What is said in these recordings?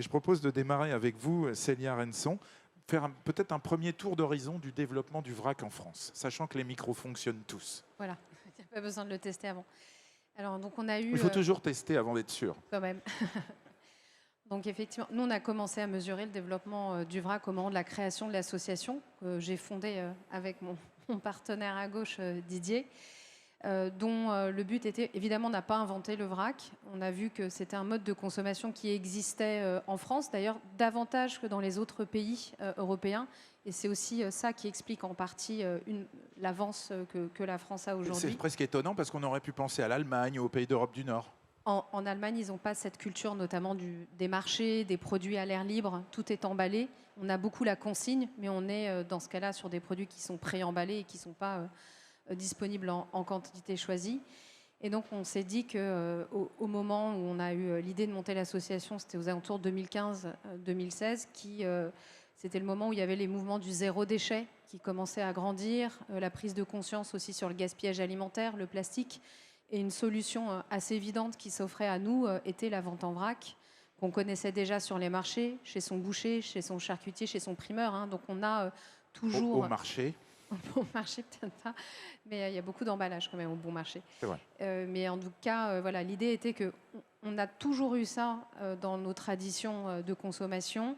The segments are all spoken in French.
je propose de démarrer avec vous, Célia Renson, faire peut-être un premier tour d'horizon du développement du vrac en France, sachant que les micros fonctionnent tous. Voilà, il n'y a pas besoin de le tester avant. Alors, donc on a eu... Il faut toujours tester avant d'être sûr. Quand même. Donc effectivement, nous on a commencé à mesurer le développement du vrac au moment de la création de l'association que j'ai fondée avec mon partenaire à gauche, Didier, dont le but était, évidemment, on n'a pas inventé le vrac. On a vu que c'était un mode de consommation qui existait en France, d'ailleurs davantage que dans les autres pays européens. Et c'est aussi ça qui explique en partie l'avance que la France a aujourd'hui. C'est presque étonnant parce qu'on aurait pu penser à l'Allemagne ou aux pays d'Europe du Nord. En Allemagne, ils n'ont pas cette culture, notamment des marchés, des produits à l'air libre. Tout est emballé. On a beaucoup la consigne, mais on est dans ce cas-là sur des produits qui sont pré-emballés et qui ne sont pas disponibles en quantité choisie. Et donc, on s'est dit qu'au moment où on a eu l'idée de monter l'association, c'était aux alentours de 2015-2016, c'était le moment où il y avait les mouvements du zéro déchet qui commençaient à grandir, la prise de conscience aussi sur le gaspillage alimentaire, le plastique. Et une solution assez évidente qui s'offrait à nous était la vente en vrac, qu'on connaissait déjà sur les marchés, chez son boucher, chez son charcutier, chez son primeur. Hein. Donc on a toujours... Au marché. Au bon marché, peut-être pas, mais il y a beaucoup d'emballage quand même au bon marché. C'est vrai. Mais en tout cas, voilà, l'idée était qu'on a toujours eu ça dans nos traditions de consommation.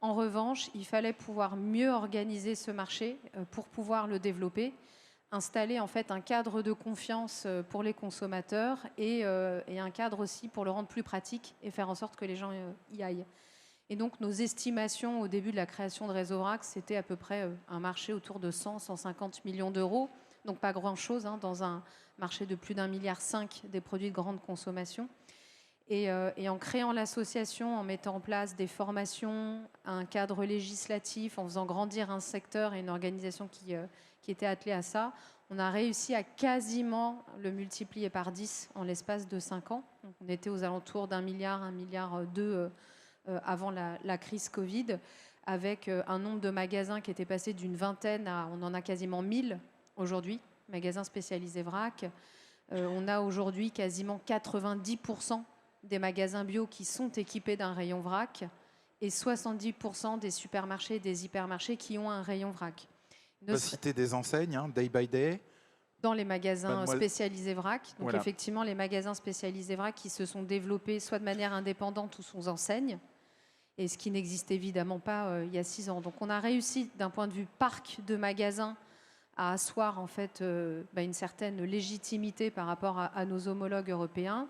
En revanche, il fallait pouvoir mieux organiser ce marché pour pouvoir le développer, installer en fait un cadre de confiance pour les consommateurs et un cadre aussi pour le rendre plus pratique et faire en sorte que les gens y aillent. Et donc nos estimations au début de la création de Réseau Vrac, c'était à peu près un marché autour de 100-150 millions d'euros, donc pas grand-chose hein, dans un marché de plus d'1,5 milliard des produits de grande consommation. Et en créant l'association, en mettant en place des formations, un cadre législatif, en faisant grandir un secteur et une organisation qui était attelée à ça, on a réussi à quasiment le multiplier par 10 en l'espace de 5 ans. Donc on était aux alentours d'1 milliard, 1,2 milliard avant la crise Covid, avec un nombre de magasins qui était passé d'une vingtaine à, on en a quasiment 1000 aujourd'hui, magasins spécialisés vrac. On a aujourd'hui quasiment 90% des magasins bio qui sont équipés d'un rayon vrac et 70% des supermarchés et des hypermarchés qui ont un rayon vrac. On peut citer des enseignes, hein, Day by Day. Dans les magasins spécialisés vrac. Donc voilà. Effectivement, les magasins spécialisés vrac qui se sont développés soit de manière indépendante ou sous enseigne, et ce qui n'existait évidemment pas il y a 6 ans. Donc on a réussi d'un point de vue parc de magasins à asseoir en fait une certaine légitimité par rapport à nos homologues européens.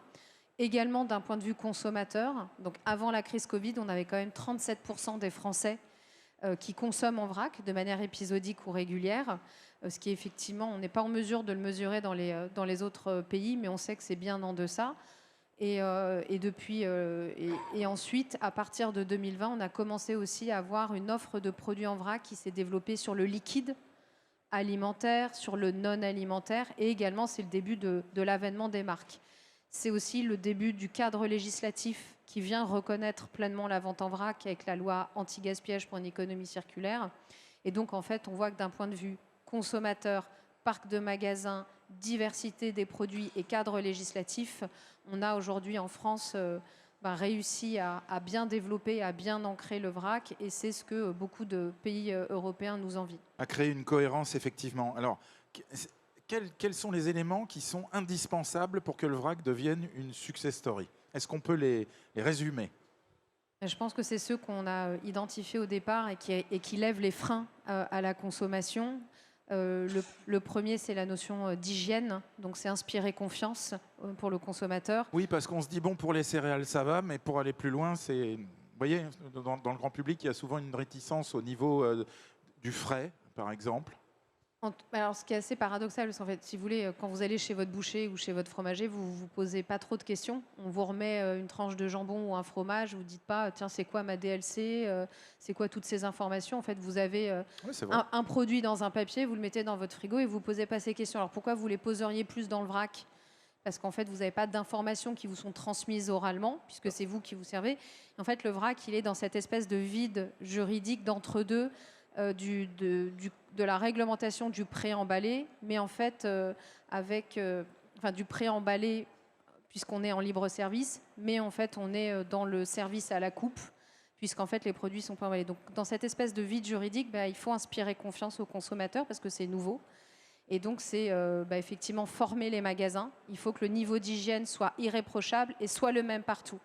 Également d'un point de vue consommateur, donc avant la crise Covid, on avait quand même 37% des Français qui consomment en vrac de manière épisodique ou régulière, ce qui effectivement, on n'est pas en mesure de le mesurer dans les autres pays, mais on sait que c'est bien en deçà. Et ensuite, à partir de 2020, on a commencé aussi à avoir une offre de produits en vrac qui s'est développée sur le liquide alimentaire, sur le non alimentaire, et également c'est le début de l'avènement des marques. C'est aussi le début du cadre législatif qui vient reconnaître pleinement la vente en vrac avec la loi anti-gaspillage pour une économie circulaire. Et donc, en fait, on voit que d'un point de vue consommateur, parc de magasins, diversité des produits et cadre législatif, on a aujourd'hui en France réussi à bien développer, à bien ancrer le vrac. Et c'est ce que beaucoup de pays européens nous envient. À créer une cohérence, effectivement. Alors, quels sont les éléments qui sont indispensables pour que le vrac devienne une success story? Est-ce qu'on peut les résumer? Je pense que c'est ceux qu'on a identifiés au départ et qui lèvent les freins à la consommation. Le premier, c'est la notion d'hygiène. Donc, c'est inspirer confiance pour le consommateur. Oui, parce qu'on se dit, bon, pour les céréales, ça va, mais pour aller plus loin, c'est... Vous voyez, dans le grand public, il y a souvent une réticence au niveau du frais, par exemple. Alors, ce qui est assez paradoxal, parce qu'en fait, si vous voulez, quand vous allez chez votre boucher ou chez votre fromager, vous vous posez pas trop de questions. On vous remet une tranche de jambon ou un fromage, vous dites pas, tiens, c'est quoi ma DLC, c'est quoi toutes ces informations. En fait, vous avez un produit dans un papier, vous le mettez dans votre frigo et vous posez pas ces questions. Alors, pourquoi vous les poseriez plus dans le vrac? Parce qu'en fait, vous n'avez pas d'informations qui vous sont transmises oralement, puisque c'est vous qui vous servez. En fait, le vrac, il est dans cette espèce de vide juridique d'entre-deux, de la réglementation du pré-emballé, mais en fait du pré-emballé puisqu'on est en libre service, mais en fait on est dans le service à la coupe, puisqu'en fait les produits sont pas emballés. Donc dans cette espèce de vide juridique, il faut inspirer confiance aux consommateurs parce que c'est nouveau. Et donc c'est effectivement former les magasins. Il faut que le niveau d'hygiène soit irréprochable et soit le même partout.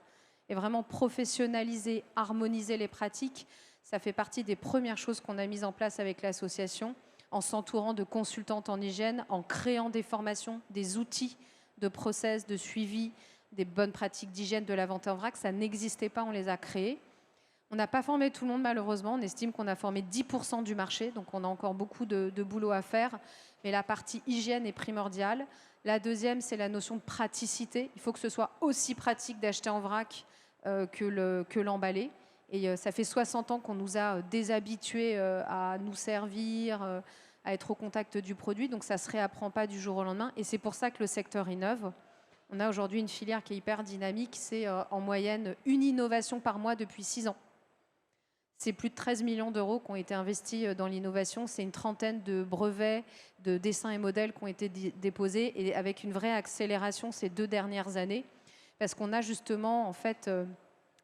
Et vraiment professionnaliser, harmoniser les pratiques, ça fait partie des premières choses qu'on a mises en place avec l'association, en s'entourant de consultantes en hygiène, en créant des formations, des outils de process, de suivi, des bonnes pratiques d'hygiène de la vente en vrac. Ça n'existait pas, on les a créées. On n'a pas formé tout le monde malheureusement, on estime qu'on a formé 10% du marché, donc on a encore beaucoup de boulot à faire, mais la partie hygiène est primordiale. La deuxième, c'est la notion de praticité. Il faut que ce soit aussi pratique d'acheter en vrac que l'emballer. Et ça fait 60 ans qu'on nous a déshabitués à nous servir, à être au contact du produit, donc ça ne se réapprend pas du jour au lendemain. Et c'est pour ça que le secteur innove. On a aujourd'hui une filière qui est hyper dynamique, c'est en moyenne une innovation par mois depuis 6 ans. C'est plus de 13 millions d'euros qui ont été investis dans l'innovation. C'est une trentaine de brevets, de dessins et modèles qui ont été déposés, et avec une vraie accélération ces 2 dernières années, parce qu'on a justement en fait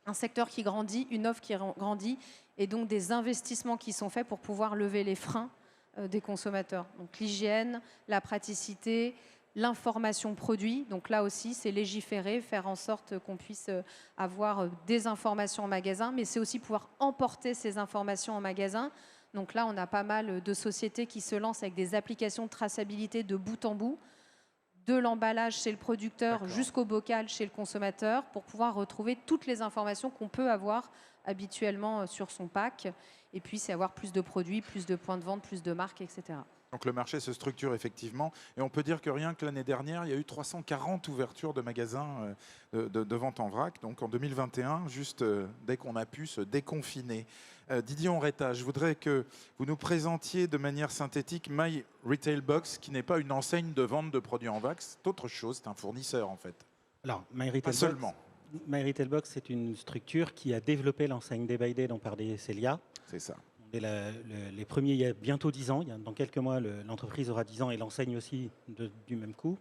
un secteur qui grandit, une offre qui grandit, et donc des investissements qui sont faits pour pouvoir lever les freins des consommateurs. Donc l'hygiène, la praticité, l'information produit. Donc là aussi, c'est légiférer, faire en sorte qu'on puisse avoir des informations en magasin, mais c'est aussi pouvoir emporter ces informations en magasin. Donc là, on a pas mal de sociétés qui se lancent avec des applications de traçabilité de bout en bout, de l'emballage chez le producteur jusqu'au bocal chez le consommateur, pour pouvoir retrouver toutes les informations qu'on peut avoir habituellement sur son pack. Et puis, c'est avoir plus de produits, plus de points de vente, plus de marques, etc. Donc le marché se structure effectivement, et on peut dire que rien que l'année dernière, il y a eu 340 ouvertures de magasins de vente en vrac, donc en 2021, juste dès qu'on a pu se déconfiner. Didier Onreta, je voudrais que vous nous présentiez de manière synthétique My Retail Box, qui n'est pas une enseigne de vente de produits en vrac, c'est autre chose, c'est un fournisseur en fait. Alors, Pas seulement. My Retail Box, c'est une structure qui a développé l'enseigne Day by Day dont parlait Célia. C'est ça. On est les premiers il y a bientôt 10 ans. Dans quelques mois, l'entreprise aura 10 ans et l'enseigne aussi du même coup,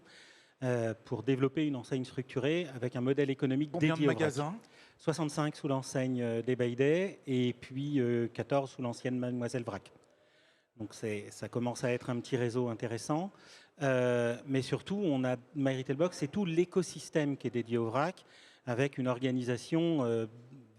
pour développer une enseigne structurée avec un modèle économique dédié. Combien de magasins ? 65 sous l'enseigne Day by Day et puis 14 sous l'ancienne Mademoiselle Vrac. Donc ça commence à être un petit réseau intéressant. Mais surtout, on a My Retail Box, c'est tout l'écosystème qui est dédié au vrac, avec une organisation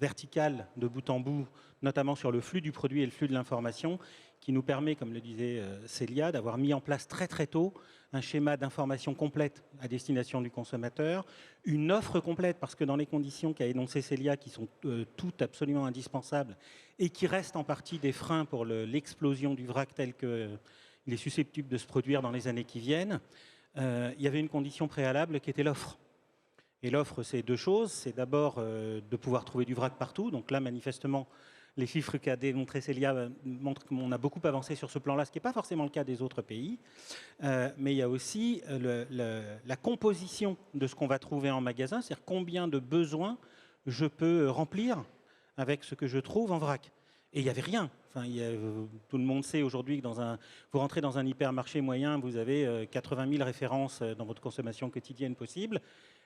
verticale de bout en bout, notamment sur le flux du produit et le flux de l'information, qui nous permet, comme le disait Célia, d'avoir mis en place très très tôt un schéma d'information complète à destination du consommateur, une offre complète, parce que dans les conditions qu'a énoncé Célia, qui sont toutes absolument indispensables et qui restent en partie des freins pour l'explosion du vrac tel qu'il est susceptible de se produire dans les années qui viennent, il y avait une condition préalable qui était l'offre. Et l'offre, c'est 2 choses. C'est d'abord de pouvoir trouver du vrac partout. Donc là, manifestement, les chiffres qu'a démontré Célia montrent qu'on a beaucoup avancé sur ce plan-là, ce qui n'est pas forcément le cas des autres pays. Mais il y a aussi la composition de ce qu'on va trouver en magasin, c'est-à-dire combien de besoins je peux remplir avec ce que je trouve en vrac. Et il n'y avait rien. Enfin, tout le monde sait aujourd'hui que vous rentrez dans un hypermarché moyen, vous avez 80 000 références dans votre consommation quotidienne possible.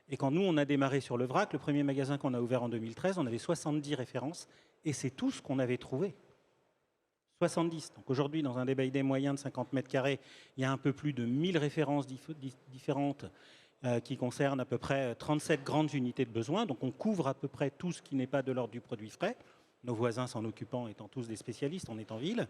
Et quand nous, on a démarré sur le vrac, le premier magasin qu'on a ouvert en 2013, on avait 70 références, et c'est tout ce qu'on avait trouvé. 70. Donc aujourd'hui, dans un Day by Day moyen de 50 mètres carrés, il y a un peu plus de 1000 références différentes qui concernent à peu près 37 grandes unités de besoin. Donc on couvre à peu près tout ce qui n'est pas de l'ordre du produit frais, nos voisins s'en occupant étant tous des spécialistes, on est en ville.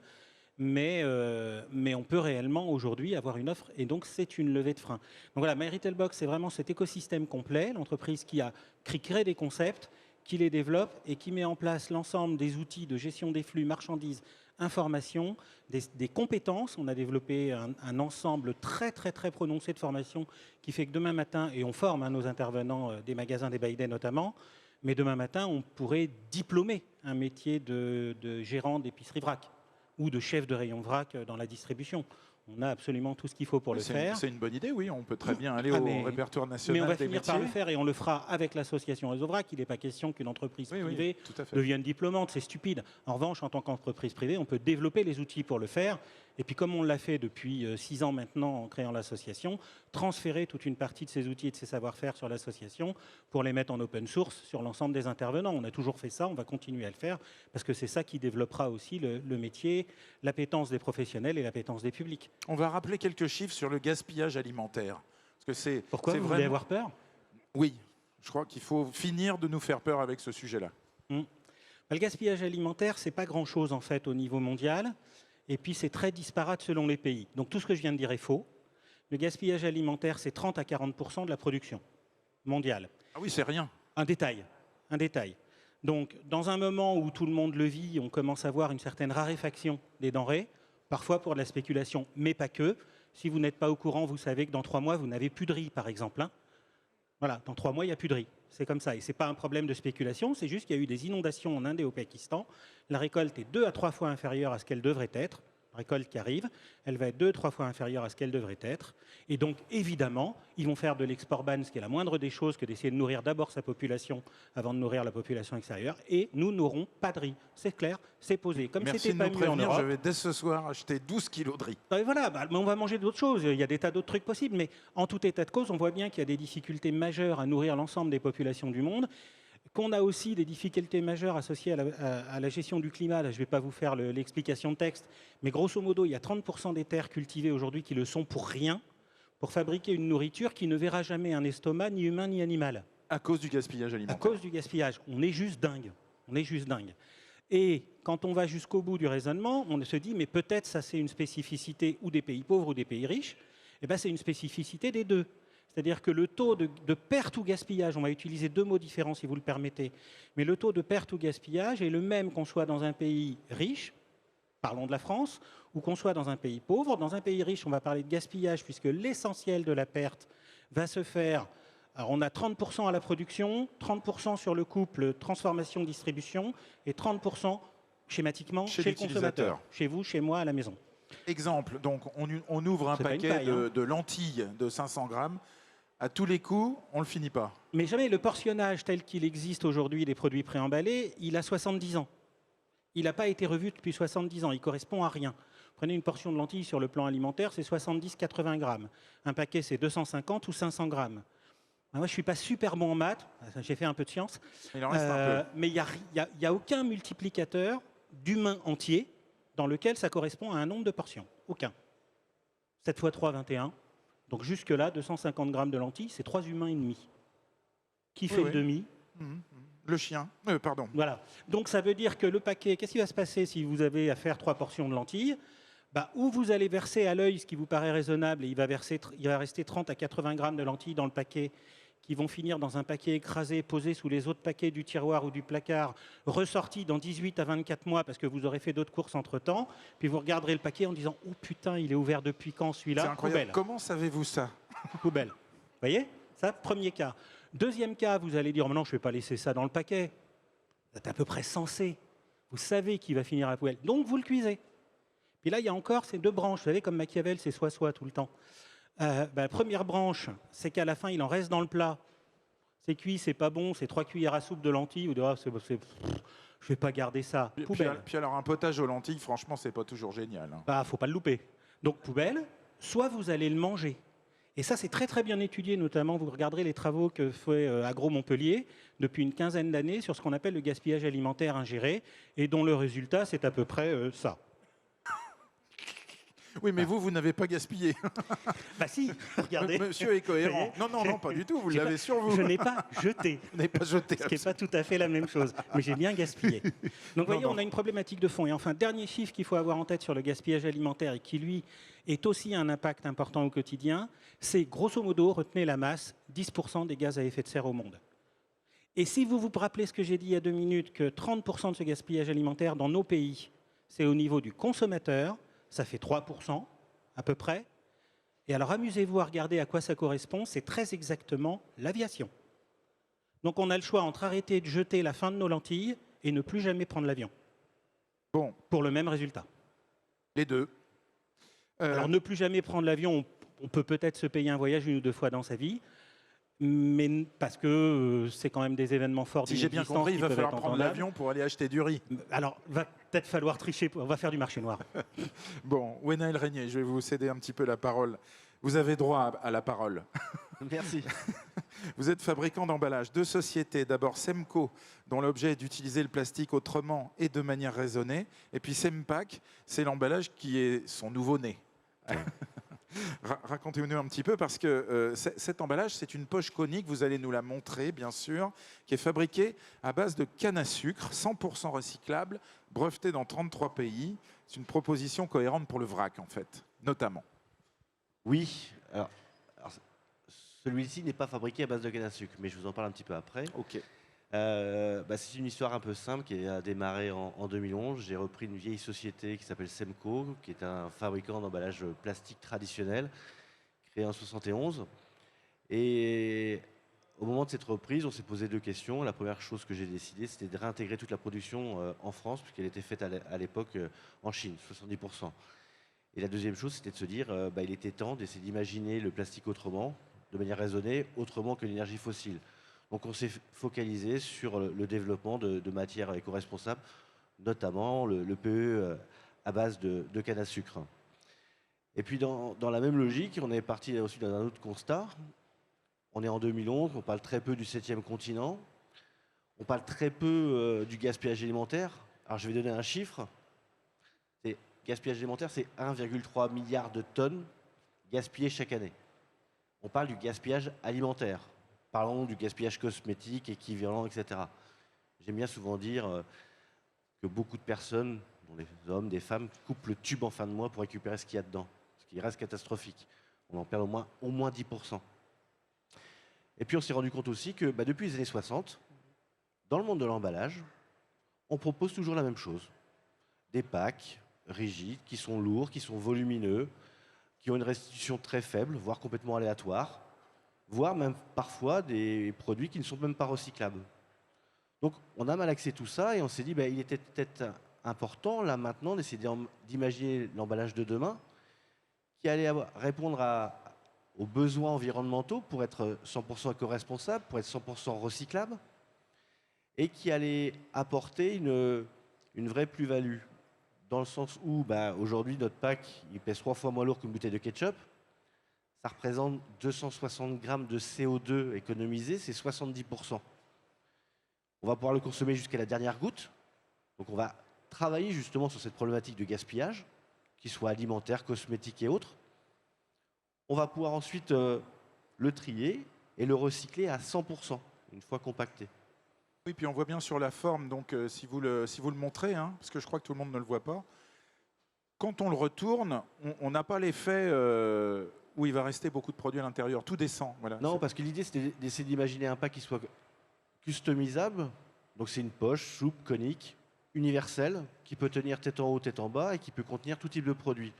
Mais on peut réellement aujourd'hui avoir une offre, et donc c'est une levée de frein. Donc voilà, My Retail Box, c'est vraiment cet écosystème complet, l'entreprise qui a créé des concepts, qui les développe et qui met en place l'ensemble des outils de gestion des flux, marchandises, informations, des compétences. On a développé un ensemble très très très prononcé de formation qui fait que demain matin, et on forme nos intervenants des magasins des by Day notamment, mais demain matin, on pourrait diplômer un métier de gérant d'épicerie vrac ou de chef de rayon vrac dans la distribution. On a absolument tout ce qu'il faut pour le faire. C'est une bonne idée, oui. On peut très bien aller Ah, au répertoire national mais on va des finir métiers. par le faire et on le fera avec l'association Réseau Vrac. Il n'est pas question qu'une entreprise privée tout à fait. devienne diplômante, c'est stupide. En revanche, en tant qu'entreprise privée, on peut développer les outils pour le faire. Et puis comme on l'a fait depuis 6 ans maintenant en créant l'association, transférer toute une partie de ces outils et de ces savoir-faire sur l'association pour les mettre en open source sur l'ensemble des intervenants. On a toujours fait ça, on va continuer à le faire parce que c'est ça qui développera aussi le métier, l'appétence des professionnels et l'appétence des publics. On va rappeler quelques chiffres sur le gaspillage alimentaire. Parce que Pourquoi vous voulez avoir peur? Oui, je crois qu'il faut finir de nous faire peur avec ce sujet-là. Le gaspillage alimentaire, c'est pas grand-chose en fait au niveau mondial. Et puis c'est très disparate selon les pays. Donc tout ce que je viens de dire est faux. Le gaspillage alimentaire, c'est 30 à 40% de la production mondiale. Ah oui, c'est rien. Un détail. Donc dans un moment où tout le monde le vit, on commence à voir une certaine raréfaction des denrées, parfois pour de la spéculation, mais pas que. Si vous n'êtes pas au courant, vous savez que dans 3 mois, vous n'avez plus de riz, par exemple. Hein. Voilà, dans 3 mois, il n'y a plus de riz. C'est comme ça. Et ce n'est pas un problème de spéculation, c'est juste qu'il y a eu des inondations en Inde et au Pakistan. La récolte est 2 à 3 fois inférieure à ce qu'elle devrait être. La récolte qui arrive, elle va être 2 à 3 fois inférieure à ce qu'elle devrait être. Et donc, évidemment, ils vont faire de l'export ban, ce qui est la moindre des choses que d'essayer de nourrir d'abord sa population avant de nourrir la population extérieure. Et nous n'aurons pas de riz. C'est clair, c'est posé. Comme Merci c'était de pas nous mieux en prévenir, Europe. je vais dès ce soir acheter 12 kilos de riz. Et voilà, mais on va manger d'autres choses. Il y a des tas d'autres trucs possibles. Mais en tout état de cause, on voit bien qu'il y a des difficultés majeures à nourrir l'ensemble des populations du monde, qu'on a aussi des difficultés majeures associées à la gestion du climat. Là, je ne vais pas vous faire l'explication de texte, mais grosso modo, il y a 30% des terres cultivées aujourd'hui qui le sont pour rien, pour fabriquer une nourriture qui ne verra jamais un estomac, ni humain, ni animal. À cause du gaspillage alimentaire. À cause du gaspillage. On est juste dingue. Et quand on va jusqu'au bout du raisonnement, on se dit, mais peut-être ça c'est une spécificité ou des pays pauvres ou des pays riches. Eh bien, c'est une spécificité des deux. C'est-à-dire que le taux de perte ou gaspillage, on va utiliser 2 mots différents si vous le permettez, mais le taux de perte ou gaspillage est le même qu'on soit dans un pays riche, parlons de la France, ou qu'on soit dans un pays pauvre. Dans un pays riche, on va parler de gaspillage puisque l'essentiel de la perte va se faire. Alors on a 30% à la production, 30% sur le couple transformation-distribution et 30% schématiquement chez le consommateur. Chez vous, chez moi, à la maison. Exemple, donc on ouvre un paquet de lentilles de 500 grammes. À tous les coups, on ne le finit pas. Mais jamais le portionnage tel qu'il existe aujourd'hui des produits préemballés, il a 70 ans. Il n'a pas été revu depuis 70 ans, il ne correspond à rien. Prenez une portion de lentilles sur le plan alimentaire, c'est 70-80 grammes. Un paquet, c'est 250 ou 500 grammes. Moi, je ne suis pas super bon en maths, j'ai fait un peu de science, Il en reste un peu. mais il n'y a aucun multiplicateur d'humains entiers dans lequel ça correspond à un nombre de portions. Aucun. 7 x 3, 21. Donc jusque-là, 250 grammes de lentilles, c'est 3 humains et demi. Qui fait le demi? Le chien, pardon. Voilà. Donc ça veut dire que le paquet, qu'est-ce qui va se passer si vous avez à faire 3 portions de lentilles? Ou vous allez verser à l'œil ce qui vous paraît raisonnable et il va rester 30 à 80 grammes de lentilles dans le paquet qui vont finir dans un paquet écrasé, posé sous les autres paquets du tiroir ou du placard, ressorti dans 18 à 24 mois parce que vous aurez fait d'autres courses entre-temps, puis vous regarderez le paquet en disant « Oh putain, il est ouvert depuis quand celui-là ?» C'est incroyable. Poubelle. Comment savez-vous ça? Poubelle. Vous voyez? Ça, premier cas. Deuxième cas, vous allez dire oh « Non, je ne vais pas laisser ça dans le paquet. » Vous êtes à peu près censé. Vous savez qu'il va finir à la poubelle. Donc, vous le cuisez. Puis là, il y a encore ces 2 branches. Vous savez, comme Machiavel, c'est soit-soit tout le temps. La première branche, c'est qu'à la fin, il en reste dans le plat. C'est cuit, c'est pas bon, c'est 3 cuillères à soupe de lentilles. Vous dites, je ne vais pas garder ça. Poubelle. Puis alors, un potage aux lentilles, franchement, c'est pas toujours génial. Faut pas le louper. Donc, poubelle, soit vous allez le manger. Et ça, c'est très, très bien étudié, notamment, vous regarderez les travaux que fait Agro Montpellier depuis une quinzaine d'années sur ce qu'on appelle le gaspillage alimentaire ingéré, et dont le résultat, c'est à peu près ça. Oui, mais vous n'avez pas gaspillé. Si, regardez. Monsieur est cohérent. Non, pas du tout, vous l'avez sur vous. Je n'ai pas jeté. Vous n'avez pas jeté. Ce qui n'est pas tout à fait la même chose. Mais j'ai bien gaspillé. Donc, vous voyez, on a une problématique de fond. Et enfin, dernier chiffre qu'il faut avoir en tête sur le gaspillage alimentaire et qui, lui, est aussi un impact important au quotidien, c'est grosso modo, retenez la masse, 10% des gaz à effet de serre au monde. Et si vous vous rappelez ce que j'ai dit il y a 2 minutes, que 30% de ce gaspillage alimentaire dans nos pays, c'est au niveau du consommateur, ça fait 3% à peu près. Et alors amusez-vous à regarder à quoi ça correspond, c'est très exactement l'aviation. Donc on a le choix entre arrêter de jeter la fin de nos lentilles et ne plus jamais prendre l'avion. Bon. Pour le même résultat. Les deux. Alors, ne plus jamais prendre l'avion, on peut peut-être se payer un voyage 1 ou 2 fois dans sa vie, mais parce que c'est quand même des événements forts Si d'une j'ai bien existence compris, il qui va peuvent falloir être prendre entendables. l'avion pour aller acheter du riz. Alors, va peut-être falloir tricher, on va faire du marché noir. Bon, Wenaël Régnier, je vais vous céder un petit peu la parole. Vous avez droit à la parole. Merci. Vous êtes fabricant d'emballage. 2 sociétés. D'abord Semco, dont l'objet est d'utiliser le plastique autrement et de manière raisonnée. Et puis Sempac, c'est l'emballage qui est son nouveau-né. Racontez-nous un petit peu, parce que cet emballage, c'est une poche conique, vous allez nous la montrer, bien sûr, qui est fabriquée à base de canne à sucre, 100% recyclable, brevetée dans 33 pays. C'est une proposition cohérente pour le vrac, en fait, notamment. Oui, alors, celui-ci n'est pas fabriqué à base de canne à sucre, mais je vous en parle un petit peu après. Ok. C'est une histoire un peu simple qui a démarré en 2011. J'ai repris une vieille société qui s'appelle Semco, qui est un fabricant d'emballage plastique traditionnel, créé en 71. Et au moment de cette reprise, on s'est posé 2 questions. La première chose que j'ai décidé, c'était de réintégrer toute la production en France, puisqu'elle était faite à l'époque en Chine, 70%. Et la deuxième chose, c'était de se dire il était temps d'essayer d'imaginer le plastique autrement, de manière raisonnée, autrement que l'énergie fossile. Donc on s'est focalisé sur le développement de matières éco-responsables, notamment le PE à base de canne à sucre. Et puis dans la même logique, on est parti aussi dans un autre constat. On est en 2011, on parle très peu du 7e continent, on parle très peu du gaspillage alimentaire. Alors je vais donner un chiffre. Gaspillage alimentaire, c'est 1,3 milliard de tonnes gaspillées chaque année. On parle du gaspillage alimentaire. Parlons du gaspillage cosmétique, équivalent, etc. J'aime bien souvent dire que beaucoup de personnes, dont des hommes, des femmes, coupent le tube en fin de mois pour récupérer ce qu'il y a dedans, ce qui reste catastrophique. On en perd au moins 10%. Et puis on s'est rendu compte aussi que depuis les années 60, dans le monde de l'emballage, on propose toujours la même chose. Des packs rigides, qui sont lourds, qui sont volumineux, qui ont une restitution très faible, voire complètement aléatoire, voire même parfois des produits qui ne sont même pas recyclables. Donc on a malaxé tout ça et on s'est dit il était peut-être important là maintenant d'essayer d'imaginer l'emballage de demain qui allait répondre aux besoins environnementaux pour être 100% éco-responsable, pour être 100% recyclable et qui allait apporter une vraie plus-value. Dans le sens où aujourd'hui notre pack il pèse 3 fois moins lourd qu'une bouteille de ketchup. Ça représente 260 grammes de CO2 économisés, c'est 70%. On va pouvoir le consommer jusqu'à la dernière goutte. Donc on va travailler justement sur cette problématique de gaspillage, qu'il soit alimentaire, cosmétique et autres. On va pouvoir ensuite le trier et le recycler à 100%, une fois compacté. Oui, puis on voit bien sur la forme, donc si vous le montrez, parce que je crois que tout le monde ne le voit pas, quand on le retourne, on n'a pas l'effet où il va rester beaucoup de produits à l'intérieur, tout descend. Voilà. Non, parce que l'idée c'était d'essayer d'imaginer un pack qui soit customisable, donc c'est une poche souple, conique, universelle, qui peut tenir tête en haut, tête en bas et qui peut contenir tout type de produits.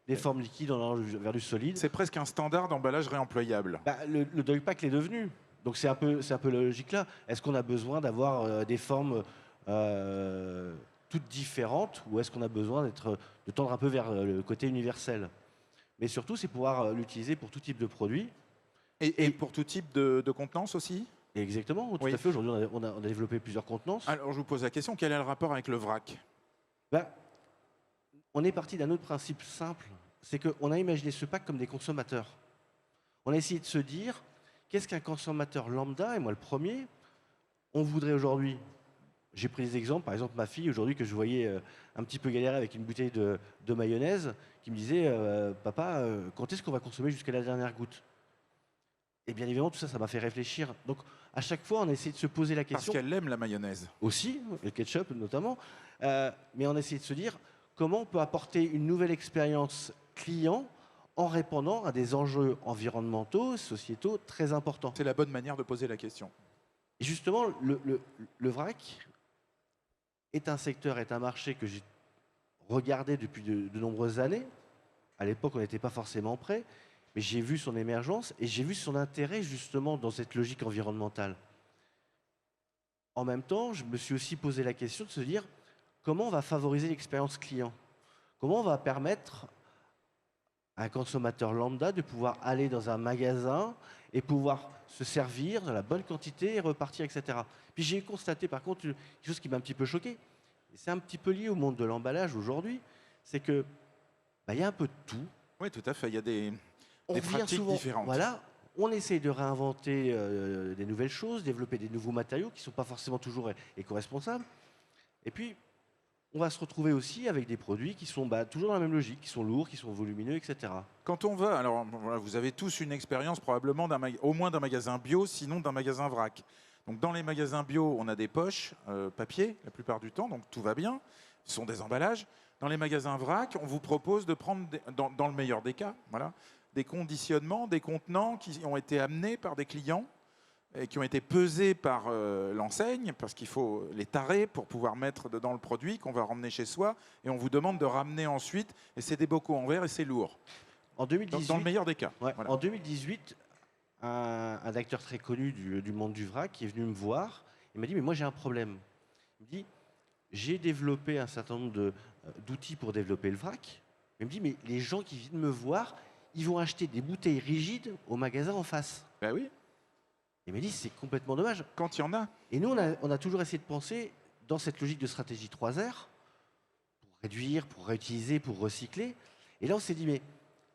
Des formes liquides vers du solide. C'est presque un standard d'emballage réemployable. Le Dog Pack l'est devenu. Donc c'est un peu la logique là. Est-ce qu'on a besoin d'avoir des formes toutes différentes ou est-ce qu'on a besoin de tendre un peu vers le côté universel? Mais surtout, c'est pouvoir l'utiliser pour tout type de produit. Et pour tout type de contenance aussi? Exactement, tout à fait. Aujourd'hui, on a développé plusieurs contenances. Alors je vous pose la question, quel est le rapport avec le vrac? On est parti d'un autre principe simple, c'est qu'on a imaginé ce pack comme des consommateurs. On a essayé de se dire, qu'est-ce qu'un consommateur lambda, et moi le premier, on voudrait aujourd'hui, j'ai pris des exemples, par exemple ma fille aujourd'hui que je voyais un petit peu galérer avec une bouteille de mayonnaise, qui me disait, papa, quand est-ce qu'on va consommer jusqu'à la dernière goutte? Et bien évidemment, tout ça, ça m'a fait réfléchir. Donc à chaque fois, on a essayé de se poser la question. Parce qu'elle aime la mayonnaise. Aussi, et le ketchup notamment, mais on a essayé de se dire, comment on peut apporter une nouvelle expérience client en répondant à des enjeux environnementaux, sociétaux très importants. C'est la bonne manière de poser la question. Et justement, le vrac est un secteur, est un marché que j'ai regardé depuis de nombreuses années. À l'époque, on n'était pas forcément prêt, mais j'ai vu son émergence et j'ai vu son intérêt justement dans cette logique environnementale. En même temps, je me suis aussi posé la question de se dire comment on va favoriser l'expérience client? Comment on va permettre à un consommateur lambda de pouvoir aller dans un magasin et pouvoir se servir dans la bonne quantité et repartir, etc. Puis j'ai constaté par contre quelque chose qui m'a un petit peu choqué. Et c'est un petit peu lié au monde de l'emballage aujourd'hui, c'est que il y a un peu de tout. Oui, tout à fait. Il y a des On revient pratiques souvent, différentes. voilà, on essaye de réinventer des nouvelles choses, développer des nouveaux matériaux qui ne sont pas forcément toujours éco-responsables. Et puis, on va se retrouver aussi avec des produits qui sont toujours dans la même logique, qui sont lourds, qui sont volumineux, etc. Quand on va, alors voilà, vous avez tous une expérience probablement au moins d'un magasin bio, sinon d'un magasin vrac. Donc dans les magasins bio, on a des poches papier la plupart du temps, donc tout va bien. Ce sont des emballages. Dans les magasins vrac, on vous propose de prendre, dans le meilleur des cas, voilà, des conditionnements, des contenants qui ont été amenés par des clients et qui ont été pesés par l'enseigne, parce qu'il faut les tarer pour pouvoir mettre dedans le produit qu'on va ramener chez soi, et on vous demande de ramener ensuite, et c'est des bocaux en verre et c'est lourd. En 2018, Dans le meilleur des cas. ouais, Voilà. en 2018, un acteur très connu du monde du vrac est venu me voir. Il m'a dit, mais moi j'ai un problème. Il me dit, j'ai développé un certain nombre d'outils pour développer le vrac. Il me dit, mais les gens qui viennent me voir, ils vont acheter des bouteilles rigides au magasin en face. Ben oui, Il m'a dit, c'est complètement dommage. quand il y en a. Et nous, on a toujours essayé de penser dans cette logique de stratégie 3R, pour réduire, pour réutiliser, pour recycler. Et là, on s'est dit, mais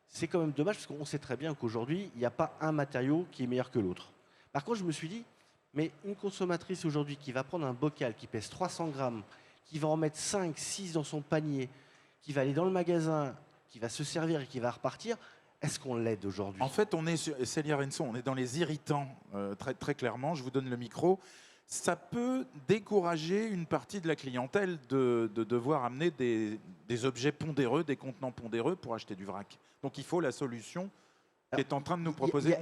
c'est quand même dommage, parce qu'on sait très bien qu'aujourd'hui, il n'y a pas un matériau qui est meilleur que l'autre. Par contre, je me suis dit, mais une consommatrice aujourd'hui qui va prendre un bocal qui pèse 300 grammes, qui va en mettre 5, 6 dans son panier, qui va aller dans le magasin, qui va se servir et qui va repartir, est-ce qu'on l'aide aujourd'hui? En fait, on est sur Célia Renson, on est dans les irritants, très, très clairement. Je vous donne le micro. Ça peut décourager une partie de la clientèle de devoir amener des objets pondéreux, des contenants pondéreux pour acheter du vrac. Donc il faut la solution qui est en train de nous proposer.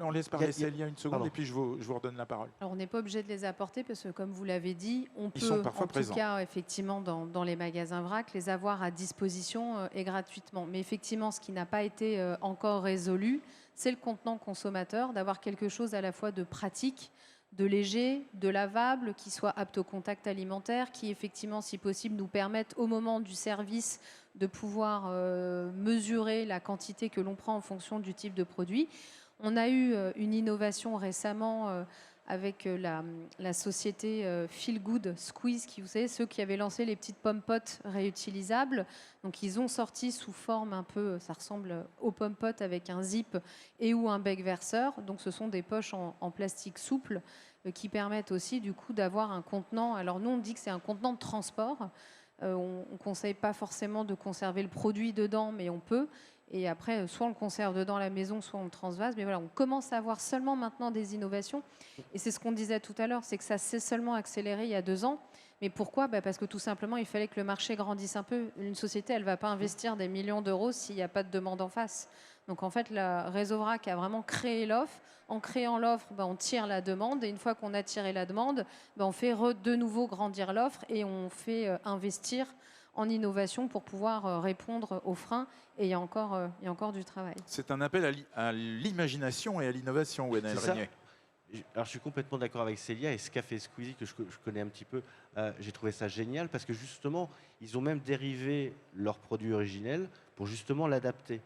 On laisse parler Célia une seconde Pardon. et puis je vous redonne la parole. Alors, on n'est pas obligé de les apporter parce que, comme vous l'avez dit, on Ils peut, sont parfois en tout présents. cas, effectivement, dans les magasins vrac, les avoir à disposition et gratuitement. Mais effectivement, ce qui n'a pas été encore résolu, c'est le contenant consommateur, d'avoir quelque chose à la fois de pratique, de léger, de lavable, qui soit apte au contact alimentaire, qui, effectivement, si possible, nous permette, au moment du service, de pouvoir mesurer la quantité que l'on prend en fonction du type de produit. On a eu une innovation récemment avec la société Feel Good Squeeze, qui, vous savez, ceux qui avaient lancé les petites pommes-potes réutilisables. Donc, ils ont sorti sous forme un peu, ça ressemble aux pommes-potes avec un zip et ou un bec verseur. Donc, ce sont des poches en plastique souple qui permettent aussi, du coup, d'avoir un contenant. Alors, nous, on dit que c'est un contenant de transport. On ne conseille pas forcément de conserver le produit dedans, mais on peut. Et après, soit on le conserve dedans à la maison, soit on le transvase. Mais voilà, on commence à avoir seulement maintenant des innovations. Et c'est ce qu'on disait tout à l'heure, c'est que ça s'est seulement accéléré il y a 2 ans. Mais pourquoi? Parce que tout simplement, il fallait que le marché grandisse un peu. Une société, elle ne va pas investir des millions d'euros s'il n'y a pas de demande en face. Donc en fait, le réseau VRAC a vraiment créé l'offre. En créant l'offre, on tire la demande. Et une fois qu'on a tiré la demande, on fait de nouveau grandir l'offre et on fait investir en innovation pour pouvoir répondre aux freins. Et il y a encore du travail. C'est un appel à l'imagination et à l'innovation, Gwenaël C'est ça. Regnier. Alors, je suis complètement d'accord avec Célia et ce qu'a fait Squeezie, que je connais un petit peu, j'ai trouvé ça génial parce que justement, ils ont même dérivé leur produit originel pour justement l'adapter.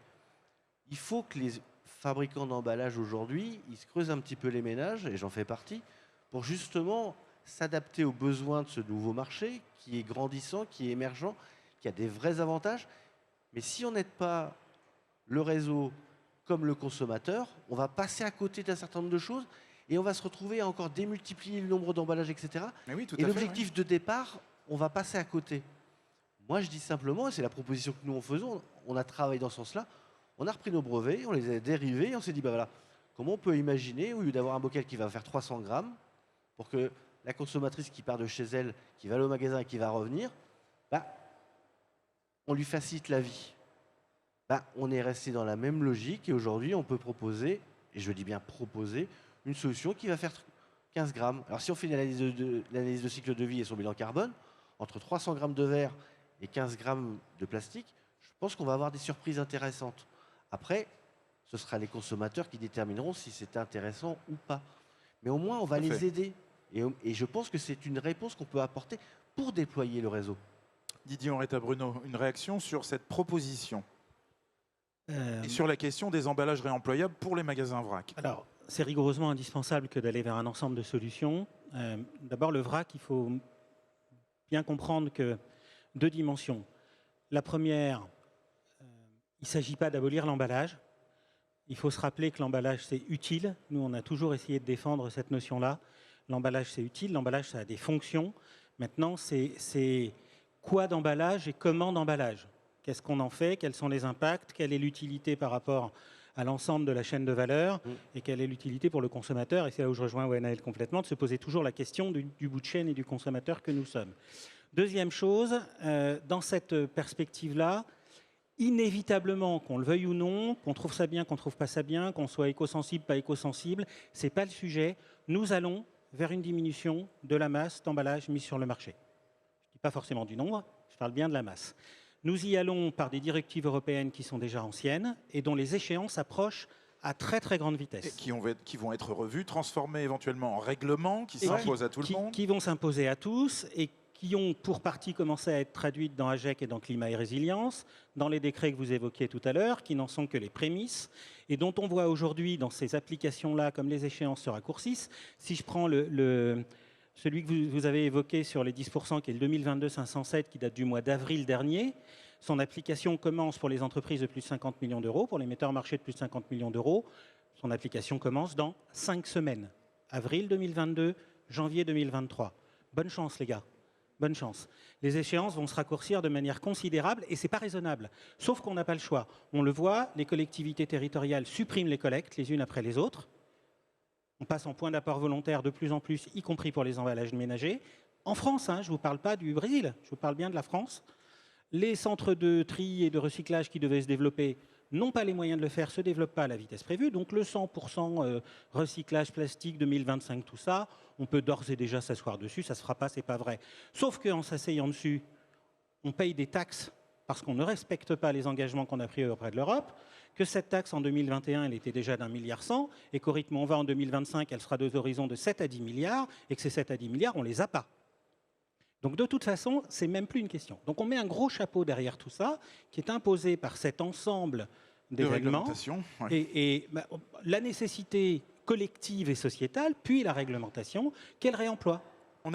Il faut que les fabricants d'emballage aujourd'hui, ils se creusent un petit peu les ménages, et j'en fais partie, pour justement s'adapter aux besoins de ce nouveau marché qui est grandissant, qui est émergent, qui a des vrais avantages. Mais si on n'aide pas le réseau comme le consommateur, on va passer à côté d'un certain nombre de choses et on va se retrouver à encore démultiplier le nombre d'emballages, etc. Mais oui, tout Et à fait, l'objectif de départ, on va passer à côté. Moi, je dis simplement, et c'est la proposition que nous en faisons, on a travaillé dans ce sens-là, on a repris nos brevets, on les a dérivés, et on s'est dit, voilà, comment on peut imaginer, au lieu d'avoir un bocal qui va faire 300 grammes, pour que la consommatrice qui part de chez elle, qui va aller au magasin et qui va revenir, on lui facilite la vie. On est resté dans la même logique, et aujourd'hui, on peut proposer, et je dis bien proposer, une solution qui va faire 15 grammes. Alors si on fait l'analyse de cycle de vie et son bilan carbone, entre 300 grammes de verre et 15 grammes de plastique, je pense qu'on va avoir des surprises intéressantes. Après, ce sera les consommateurs qui détermineront si c'est intéressant ou pas. Mais au moins, on va les aider. Et je pense que c'est une réponse qu'on peut apporter pour déployer le réseau. Didier Henrietta Bruno, une réaction sur cette proposition? Et sur la question des emballages réemployables pour les magasins vrac. Alors, c'est rigoureusement indispensable que d'aller vers un ensemble de solutions. D'abord, le vrac, il faut bien comprendre que 2 dimensions. La première, il ne s'agit pas d'abolir l'emballage. Il faut se rappeler que l'emballage, c'est utile. Nous, on a toujours essayé de défendre cette notion-là. L'emballage, c'est utile. L'emballage, ça a des fonctions. Maintenant, c'est quoi d'emballage et comment d'emballage? Qu'est-ce qu'on en fait? Quels sont les impacts? Quelle est l'utilité par rapport à l'ensemble de la chaîne de valeur? Et quelle est l'utilité pour le consommateur? Et c'est là où je rejoins Wenaël complètement, de se poser toujours la question du bout de chaîne et du consommateur que nous sommes. Deuxième chose, dans cette perspective-là, inévitablement, qu'on le veuille ou non, qu'on trouve ça bien, qu'on ne trouve pas ça bien, qu'on soit éco-sensible, pas éco-sensible, ce n'est pas le sujet. Nous allons vers une diminution de la masse d'emballage mise sur le marché. Je ne dis pas forcément du nombre, je parle bien de la masse. Nous y allons par des directives européennes qui sont déjà anciennes et dont les échéances approchent à très très grande vitesse. Et qui vont être revues, transformées éventuellement en règlements qui s'imposent à tout le monde. Qui vont s'imposer à tous et qui ont pour partie commencé à être traduites dans AGEC et dans Climat et Résilience, dans les décrets que vous évoquiez tout à l'heure, qui n'en sont que les prémices, et dont on voit aujourd'hui dans ces applications-là, comme les échéances se raccourcissent. Si je prends celui que vous avez évoqué sur les 10%, qui est le 2022-507, qui date du mois d'avril dernier, son application commence pour les entreprises de plus de 50 millions d'euros, pour les metteurs en marché de plus de 50 millions d'euros. Son application commence dans 5 semaines. Avril 2022, janvier 2023. Bonne chance, les gars. Bonne chance. Les échéances vont se raccourcir de manière considérable et ce n'est pas raisonnable. Sauf qu'on n'a pas le choix. On le voit, les collectivités territoriales suppriment les collectes les unes après les autres. On passe en point d'apport volontaire de plus en plus, y compris pour les emballages ménagers. En France, je ne vous parle pas du Brésil, je vous parle bien de la France. Les centres de tri et de recyclage qui devaient se développer n'ont pas les moyens de le faire, ne se développent pas à la vitesse prévue. Donc le 100% recyclage plastique 2025, tout ça, on peut d'ores et déjà s'asseoir dessus, ça ne se fera pas, c'est pas vrai. Sauf qu'en s'asseyant dessus, on paye des taxes parce qu'on ne respecte pas les engagements qu'on a pris auprès de l'Europe, que cette taxe en 2021, elle était déjà d'1,1 milliard, et qu'au rythme où on va en 2025, elle sera d'horizons de 7 à 10 milliards, et que ces 7 à 10 milliards, on ne les a pas. Donc de toute façon, ce n'est même plus une question. Donc on met un gros chapeau derrière tout ça, qui est imposé par cet ensemble d'événements. Ouais. Et la nécessité collective et sociétale, puis la réglementation, quel réemploi? On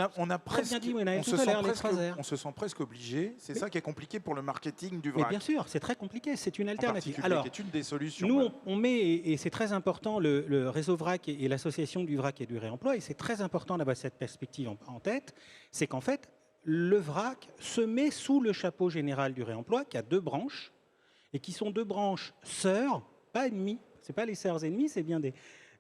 se sent presque obligé. C'est ça qui est compliqué pour le marketing du vrac. Mais bien sûr, c'est très compliqué. C'est une alternative. Alors, c'est une des solutions. Nous, on met, et c'est très important, le réseau vrac et l'association du vrac et du réemploi, et c'est très important d'avoir cette perspective en tête, c'est qu'en fait, le vrac se met sous le chapeau général du réemploi, qui a 2 branches, et qui sont 2 branches sœurs, pas ennemies. Ce n'est pas les sœurs ennemies, c'est bien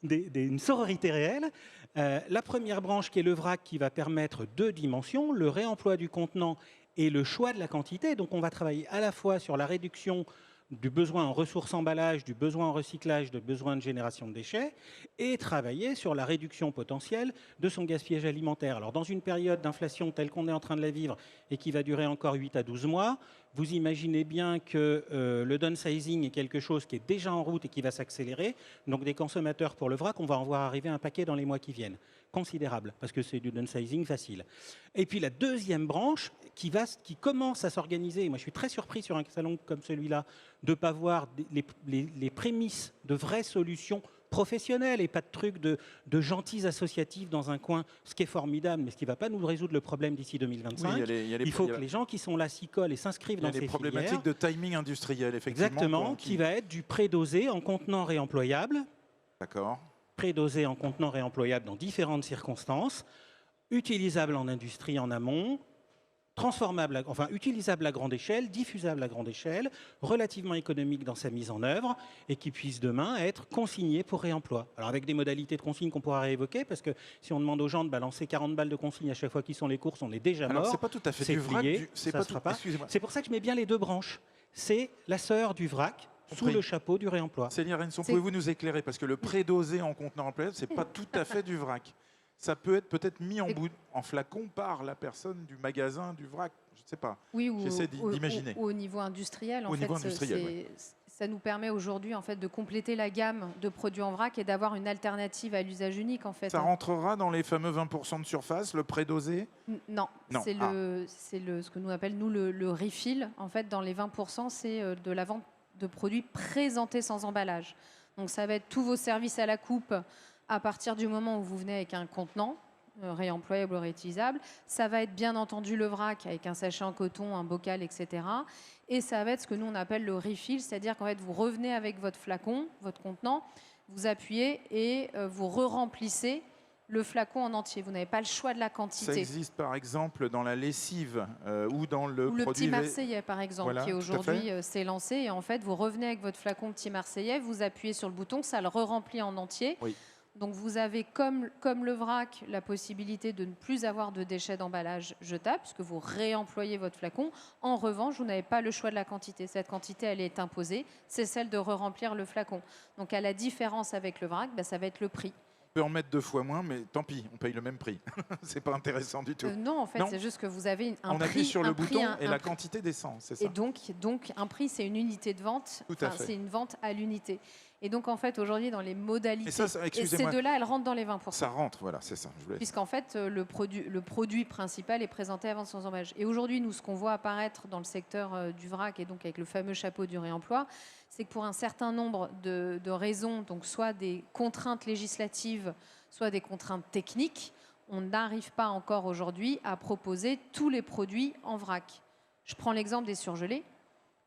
une sororité réelle. La première branche qui est le vrac qui va permettre 2 dimensions, le réemploi du contenant et le choix de la quantité. Donc on va travailler à la fois sur la réduction du besoin en ressources emballage, du besoin en recyclage, du besoin de génération de déchets, et travailler sur la réduction potentielle de son gaspillage alimentaire. Alors dans une période d'inflation telle qu'on est en train de la vivre et qui va durer encore 8 à 12 mois, vous imaginez bien que le downsizing est quelque chose qui est déjà en route et qui va s'accélérer. Donc des consommateurs pour le vrac, on va en voir arriver un paquet dans les mois qui viennent. Considérable, parce que c'est du downsizing facile. Et puis la deuxième branche qui commence à s'organiser, moi je suis très surpris sur un salon comme celui-là, de ne pas voir les prémices de vraies solutions professionnelles et pas de trucs de gentils associatifs dans un coin, ce qui est formidable, mais ce qui ne va pas nous résoudre le problème d'ici 2025. Oui, il faut que les gens qui sont là s'y collent et s'inscrivent dans ces filières. Il y a des problématiques de timing industriel, effectivement. Exactement, qui va être du prédosé en contenant réemployable. D'accord. Prédosé en contenant réemployable dans différentes circonstances, utilisable en industrie en amont, transformable, enfin utilisable à grande échelle, diffusable à grande échelle, relativement économique dans sa mise en œuvre et qui puisse demain être consigné pour réemploi. Alors avec des modalités de consigne qu'on pourra réévoquer, parce que si on demande aux gens de balancer 40 balles de consigne à chaque fois qu'ils sont les courses, on est déjà mort. Alors c'est pas tout à fait du vrac. C'est pour ça que je mets bien les 2 branches. C'est la sœur du vrac, sous le chapeau du réemploi. Céline Renson, pouvez-vous nous éclairer? Parce que le prédosé en contenant employable, ce n'est pas tout à fait du vrac. Ça peut être peut-être mis en flacon par la personne du magasin du vrac. Je ne sais pas. Oui, j'essaie d'imaginer. Au niveau industriel, ça nous permet aujourd'hui en fait, de compléter la gamme de produits en vrac et d'avoir une alternative à l'usage unique. En fait. Ça rentrera dans les fameux 20% de surface, le prédosé? Non. C'est ce que nous appelle nous, le refill. En fait, dans les 20%, c'est de la vente de produits présentés sans emballage. Donc ça va être tous vos services à la coupe à partir du moment où vous venez avec un contenant réemployable ou réutilisable. Ça va être bien entendu le vrac avec un sachet en coton, un bocal, etc. Et ça va être ce que nous on appelle le refill, c'est-à-dire qu'en fait vous revenez avec votre flacon, votre contenant, vous appuyez et vous re-remplissez le flacon en entier. Vous n'avez pas le choix de la quantité. Ça existe par exemple dans la lessive ou dans le ou le produit... petit Marseillais, par exemple, Voilà, qui tout à aujourd'hui fait. s'est lancé. Et en fait, vous revenez avec votre flacon petit Marseillais, vous appuyez sur le bouton, ça le re-remplit en entier. Oui. Donc vous avez, comme le vrac, la possibilité de ne plus avoir de déchets d'emballage jetables, puisque vous réemployez votre flacon. En revanche, vous n'avez pas le choix de la quantité. Cette quantité, elle est imposée. C'est celle de re-remplir le flacon. Donc à la différence avec le vrac, ça va être le prix. On peut en mettre 2 fois moins, mais tant pis, on paye le même prix. C'est pas intéressant du tout. Non, en fait, Non. c'est juste que vous avez un On prix. appuie sur le un prix, bouton un- et un la prix. quantité descend, c'est ça? Et donc, un prix, c'est une unité de vente. Tout à fait. C'est une vente à l'unité. Et donc, en fait, aujourd'hui, dans les modalités... Et ça, et ces excusez-moi, deux-là, elles rentrent dans les 20%. ça rentre, voilà, c'est ça. Je voulais... Puisqu'en fait, le produit principal est présenté à vente sans emballage. Et aujourd'hui, nous, ce qu'on voit apparaître dans le secteur du vrac, et donc avec le fameux chapeau du réemploi, c'est que pour un certain nombre de raisons, donc soit des contraintes législatives, soit des contraintes techniques, on n'arrive pas encore aujourd'hui à proposer tous les produits en vrac. Je prends l'exemple des surgelés.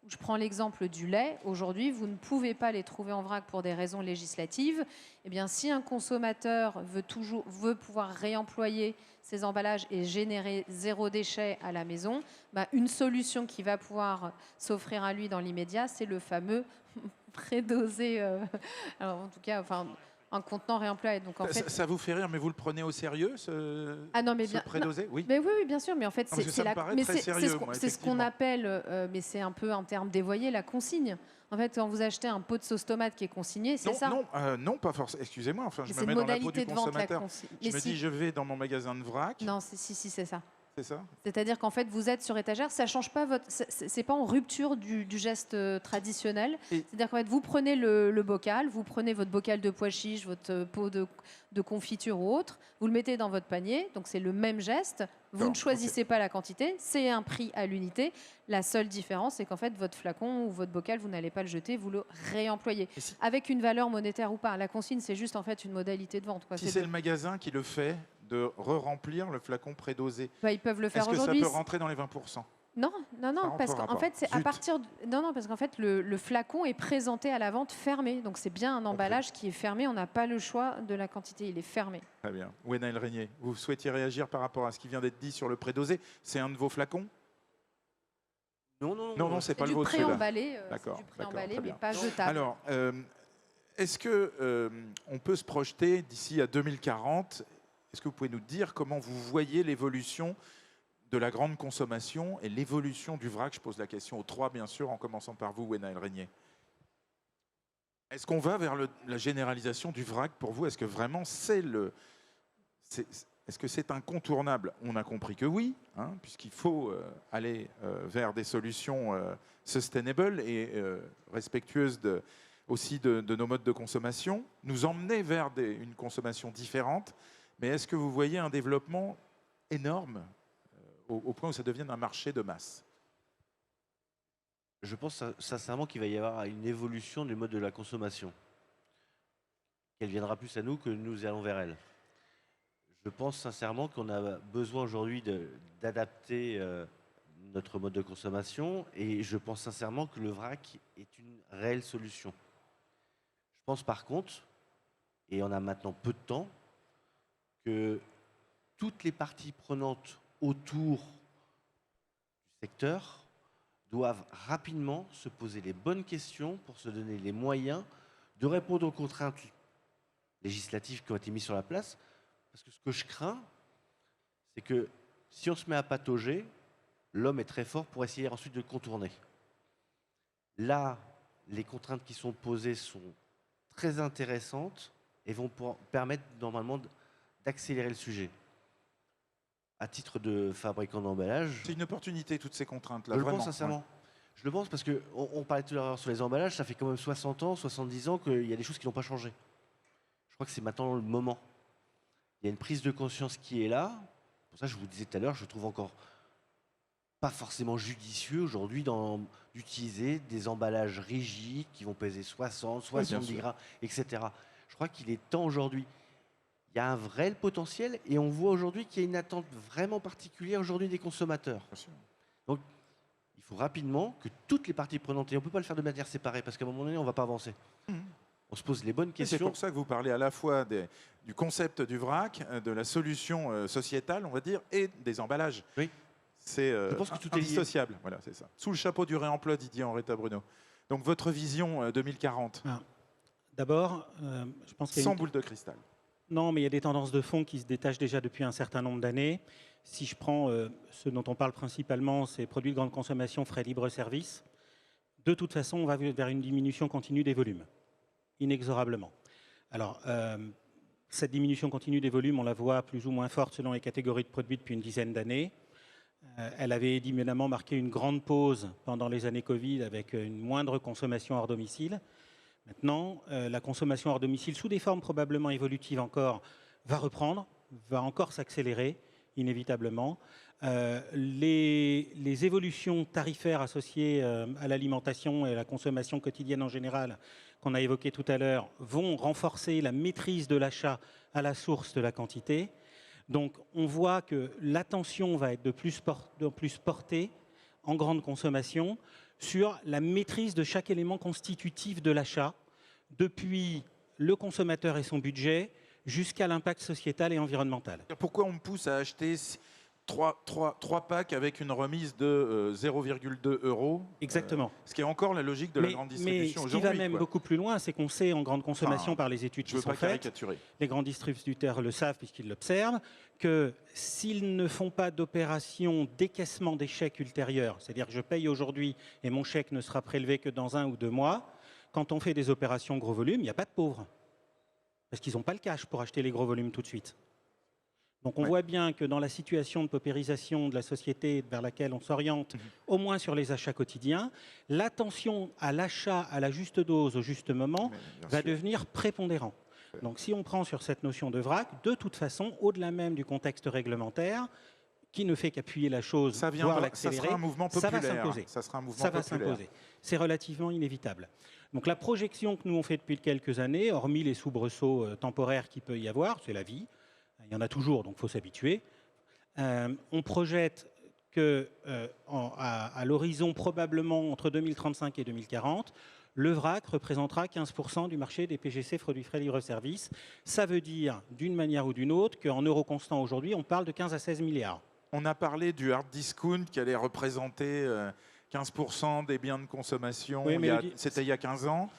Je prends l'exemple du lait. Aujourd'hui, vous ne pouvez pas les trouver en vrac pour des raisons législatives. Eh bien, si un consommateur veut pouvoir réemployer ses emballages et générer 0 déchet à la maison, une solution qui va pouvoir s'offrir à lui dans l'immédiat, c'est le fameux prédosé. Alors, en tout cas, un contenant réemployé. Donc, en fait, Ça vous fait rire, mais vous le prenez au sérieux, ce prédosé? Oui. mais oui, bien sûr, mais en fait, parce que ça me paraît très sérieux, moi, c'est ce qu'on effectivement. appelle, mais c'est un peu un terme dévoyé, la consigne. En fait, quand vous achetez un pot de sauce tomate qui est consigné, c'est ça. Non, pas forcément. Excusez-moi, enfin, je Mais me c'est mets une dans la peau modalité du de vente, la consommateur. consigne. Je me dis, je vais dans mon magasin de vrac, Non, si, c'est ça. c'est ça? C'est-à-dire qu'en fait, vous êtes sur étagère, ça change pas votre. C'est pas en rupture du geste traditionnel. Et- C'est-à-dire qu'en fait, vous prenez le bocal, vous prenez votre bocal de pois chiches, votre pot de confiture ou autre, vous le mettez dans votre panier. Donc c'est le même geste. Vous D'accord, ne choisissez pas la quantité, c'est un prix à l'unité. La seule différence, c'est qu'en fait, votre flacon ou votre bocal, vous n'allez pas le jeter, vous le réemployez. Et si- Avec une valeur monétaire ou pas. La consigne, c'est juste en fait une modalité de vente, quoi. Si c'est le magasin qui le fait, de re-remplir le flacon prédosé, Ils peuvent le faire est-ce que ça aujourd'hui. peut rentrer dans les 20%? Non, parce rentrera qu'en pas. fait, c'est à Zut. partir. Non, parce qu'en fait, le flacon est présenté à la vente fermé. Donc, c'est bien un emballage qui est fermé. On n'a pas le choix de la quantité. Il est fermé. Très bien. Gwenaëlle Régnier, vous souhaitiez réagir par rapport à ce qui vient d'être dit sur le prédosé? C'est un de vos flacons? Non, c'est pas C'est le du vôtre, celui-là. préemballé, D'accord, c'est du préemballé, très mais bien. pas jetable. Alors, est-ce que on peut se projeter d'ici à 2040? Est-ce que vous pouvez nous dire comment vous voyez l'évolution de la grande consommation et l'évolution du vrac? Je pose la question aux trois, bien sûr, en commençant par vous, Gwenaëlle Régnier. Est-ce qu'on va vers la généralisation du vrac pour vous? Est-ce que vraiment est-ce que c'est incontournable? On a compris que oui, hein, puisqu'il faut aller vers des solutions sustainable et respectueuses aussi de nos modes de consommation, nous emmener vers une consommation différente. Mais est-ce que vous voyez un développement énorme au point où ça devienne un marché de masse? Je pense sincèrement qu'il va y avoir une évolution du mode de la consommation. Qu'elle viendra plus à nous que nous allons vers elle. Je pense sincèrement qu'on a besoin aujourd'hui d'adapter notre mode de consommation et je pense sincèrement que le vrac est une réelle solution. Je pense par contre, et on a maintenant peu de temps, que toutes les parties prenantes autour du secteur doivent rapidement se poser les bonnes questions pour se donner les moyens de répondre aux contraintes législatives qui ont été mises sur la place. Parce que ce que je crains, c'est que si on se met à patauger, l'homme est très fort pour essayer ensuite de contourner. Là, les contraintes qui sont posées sont très intéressantes et vont permettre normalement d'accélérer le sujet. À titre de fabricant d'emballage... C'est une opportunité, toutes ces contraintes-là, Je vraiment. le pense sincèrement. Ouais. Je le pense parce qu'on parlait tout à l'heure sur les emballages, ça fait quand même 60 ans, 70 ans qu'il y a des choses qui n'ont pas changé. Je crois que c'est maintenant le moment. Il y a une prise de conscience qui est là. Pour ça, je vous disais tout à l'heure, je trouve encore pas forcément judicieux aujourd'hui d'utiliser des emballages rigides qui vont peser 60, 70 grammes, etc. Je crois qu'il est temps aujourd'hui. Il y a un vrai potentiel et on voit aujourd'hui qu'il y a une attente vraiment particulière aujourd'hui des consommateurs. Donc, il faut rapidement que toutes les parties prenantes, et on ne peut pas le faire de manière séparée parce qu'à un moment donné, on ne va pas avancer. On se pose les bonnes questions. C'est pour ça que vous parlez à la fois du concept du vrac, de la solution sociétale, on va dire, et des emballages. Oui. C'est Je pense que tout est lié. indissociable. Voilà, c'est ça. Sous le chapeau du réemploi, Didier Henrietta Bruno. Donc votre vision 2040. D'abord, je pense qu'il y a sans boule de cristal. Non, mais il y a des tendances de fond qui se détachent déjà depuis un certain nombre d'années. Si je prends ce dont on parle principalement, c'est produits de grande consommation, frais libre-service. De toute façon, on va vers une diminution continue des volumes, inexorablement. Alors, cette diminution continue des volumes, on la voit plus ou moins forte selon les catégories de produits depuis une dizaine d'années. Elle avait évidemment marqué une grande pause pendant les années Covid avec une moindre consommation hors domicile. Maintenant, la consommation hors domicile, sous des formes probablement évolutives encore, va reprendre, va encore s'accélérer, inévitablement. Les évolutions tarifaires associées à l'alimentation et à la consommation quotidienne en général, qu'on a évoquées tout à l'heure, vont renforcer la maîtrise de l'achat à la source de la quantité. Donc, on voit que l'attention va être de plus en plus portée en grande consommation sur la maîtrise de chaque élément constitutif de l'achat, depuis le consommateur et son budget jusqu'à l'impact sociétal et environnemental. Pourquoi on me pousse à acheter 3 packs avec une remise de 0,2 €? Exactement. Ce qui est encore la logique de la grande distribution aujourd'hui. Mais ce qui va même beaucoup plus loin, c'est qu'on sait en grande consommation par les études qui sont faites, les grands distributeurs le savent puisqu'ils l'observent, que s'ils ne font pas d'opération d'écaissement des chèques ultérieurs, c'est-à-dire que je paye aujourd'hui et mon chèque ne sera prélevé que dans 1 ou 2 mois, quand on fait des opérations gros volumes, il n'y a pas de pauvres. Parce qu'ils n'ont pas le cash pour acheter les gros volumes tout de suite. Donc on voit bien que dans la situation de paupérisation de la société vers laquelle on s'oriente, au moins sur les achats quotidiens, l'attention à l'achat à la juste dose, au juste moment, va devenir prépondérant. Donc si on prend sur cette notion de vrac, de toute façon, au-delà même du contexte réglementaire, qui ne fait qu'appuyer la chose, voire l'accélérer, ça sera un mouvement populaire. Ça va s'imposer. Ça va s'imposer. C'est relativement inévitable. Donc la projection que nous on fait depuis quelques années, hormis les soubresauts temporaires qu'il peut y avoir, c'est la vie, il y en a toujours, donc il faut s'habituer. On projette qu'à l'horizon, probablement entre 2035 et 2040, le vrac représentera 15% du marché des PGC, produits frais libre-service. Ça veut dire, d'une manière ou d'une autre, qu'en euros constants aujourd'hui, on parle de 15 à 16 milliards. On a parlé du hard discount qui allait représenter 15% des biens de consommation. Oui, c'était il y a 15 ans.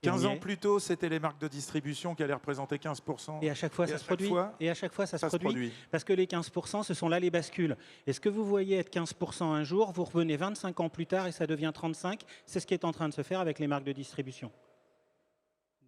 15 ans plus tôt, c'était les marques de distribution qui allaient représenter 15%. Et à chaque fois, ça se produit. Et à chaque fois, ça se produit. Parce que les 15%, ce sont là les bascules. Et ce que vous voyez être 15% un jour, vous revenez 25 ans plus tard et ça devient 35%. C'est ce qui est en train de se faire avec les marques de distribution.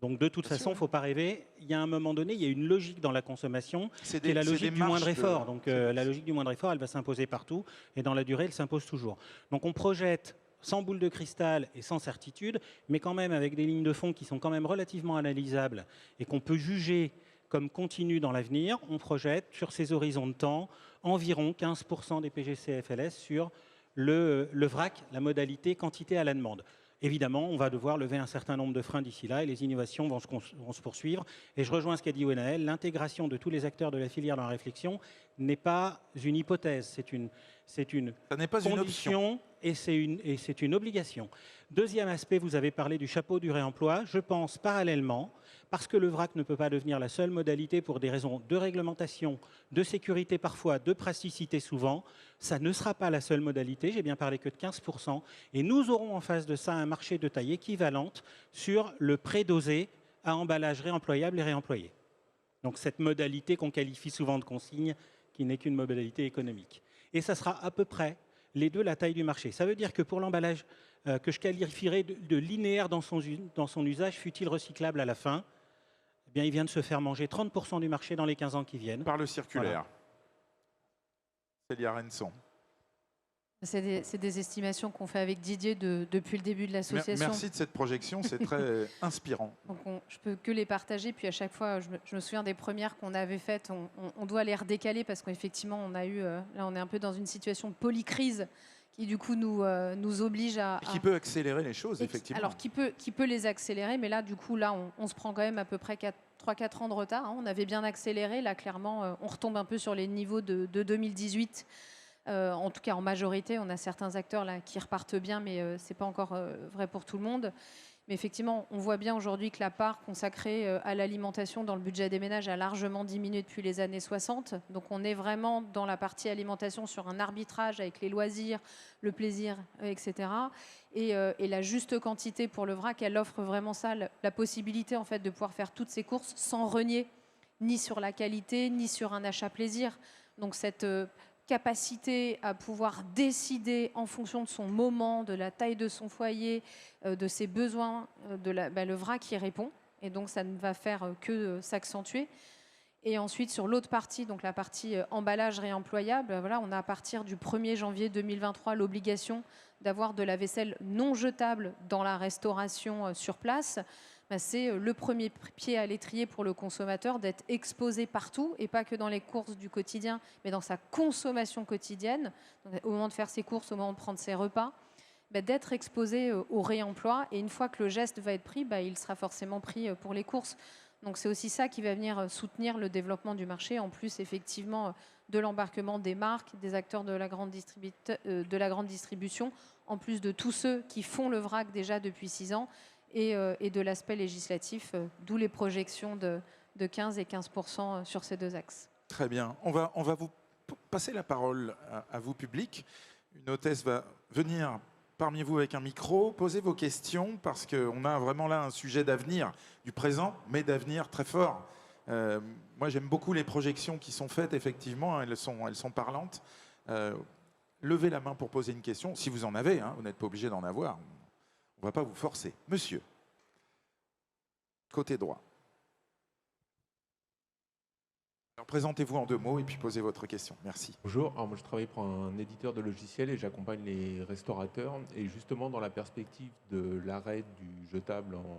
Donc de toute façon, il ne faut pas rêver. Il y a un moment donné, il y a une logique dans la consommation qui est la logique du moindre effort. Donc la logique du moindre effort, elle va s'imposer partout. Et dans la durée, elle s'impose toujours. Donc on projette sans boule de cristal et sans certitude, mais quand même avec des lignes de fond qui sont quand même relativement analysables et qu'on peut juger comme continues dans l'avenir, on projette sur ces horizons de temps environ 15% des PGC FLS sur le vrac, la modalité quantité à la demande. Évidemment, on va devoir lever un certain nombre de freins d'ici là et les innovations vont se poursuivre. Et je rejoins ce qu'a dit Wenaël, l'intégration de tous les acteurs de la filière dans la réflexion n'est pas une hypothèse, c'est une condition et c'est une obligation. Deuxième aspect, vous avez parlé du chapeau du réemploi. Je pense parallèlement, parce que le vrac ne peut pas devenir la seule modalité pour des raisons de réglementation, de sécurité parfois, de praticité souvent, ça ne sera pas la seule modalité, j'ai bien parlé que de 15%, et nous aurons en face de ça un marché de taille équivalente sur le prédosé à emballage réemployable et réemployé. Donc cette modalité qu'on qualifie souvent de consigne, qui n'est qu'une modalité économique. Et ça sera à peu près les deux la taille du marché. Ça veut dire que pour l'emballage que je qualifierais de linéaire dans son usage, fut-il recyclable à la fin, eh bien, il vient de se faire manger 30% du marché dans les 15 ans qui viennent. Par le circulaire. Célia Renson. C'est des estimations qu'on fait avec Didier depuis le début de l'association. Merci de cette projection, c'est très inspirant. Donc je peux que les partager. Puis à chaque fois, je me souviens des premières qu'on avait faites, on doit les redécaler parce qu'effectivement, on a eu, là on est un peu dans une situation de polycrise qui du coup nous oblige à... Qui peut accélérer les choses, effectivement. Alors, qui peut les accélérer, mais là, du coup, là, on se prend quand même à peu près 3-4 ans de retard. Hein. On avait bien accéléré. Là, clairement, on retombe un peu sur les niveaux de 2018. En tout cas, en majorité, on a certains acteurs là qui repartent bien, mais ce n'est pas encore vrai pour tout le monde. Mais effectivement, on voit bien aujourd'hui que la part consacrée à l'alimentation dans le budget des ménages a largement diminué depuis les années 60. Donc on est vraiment dans la partie alimentation sur un arbitrage avec les loisirs, le plaisir, etc. Et la juste quantité pour le vrac, elle offre vraiment ça, la possibilité en fait de pouvoir faire toutes ces courses sans renier ni sur la qualité, ni sur un achat plaisir. Donc cette capacité à pouvoir décider en fonction de son moment, de la taille de son foyer, de ses besoins, le vrac y répond. Et donc, ça ne va faire que s'accentuer. Et ensuite, sur l'autre partie, donc la partie emballage réemployable, voilà, on a à partir du 1er janvier 2023 l'obligation d'avoir de la vaisselle non jetable dans la restauration sur place. C'est le premier pied à l'étrier pour le consommateur d'être exposé partout et pas que dans les courses du quotidien, mais dans sa consommation quotidienne, au moment de faire ses courses, au moment de prendre ses repas, d'être exposé au réemploi. Et une fois que le geste va être pris, il sera forcément pris pour les courses. Donc c'est aussi ça qui va venir soutenir le développement du marché, en plus effectivement de l'embarquement des marques, des acteurs de la grande distribution, en plus de tous ceux qui font le vrac déjà depuis 6 ans, et de l'aspect législatif, d'où les projections de 15 et 15% sur ces 2 axes. Très bien. On va vous passer la parole à vous, public. Une hôtesse va venir parmi vous avec un micro, posez vos questions, parce qu'on a vraiment là un sujet d'avenir, du présent, mais d'avenir très fort. Moi, j'aime beaucoup les projections qui sont faites, effectivement, elles sont parlantes. Levez la main pour poser une question, si vous en avez, hein, vous n'êtes pas obligé d'en avoir. On ne va pas vous forcer. Monsieur, côté droit. Présentez-vous en 2 mots et puis posez votre question. Merci. Bonjour, alors moi je travaille pour un éditeur de logiciels et j'accompagne les restaurateurs. Et justement dans la perspective de l'arrêt du jetable en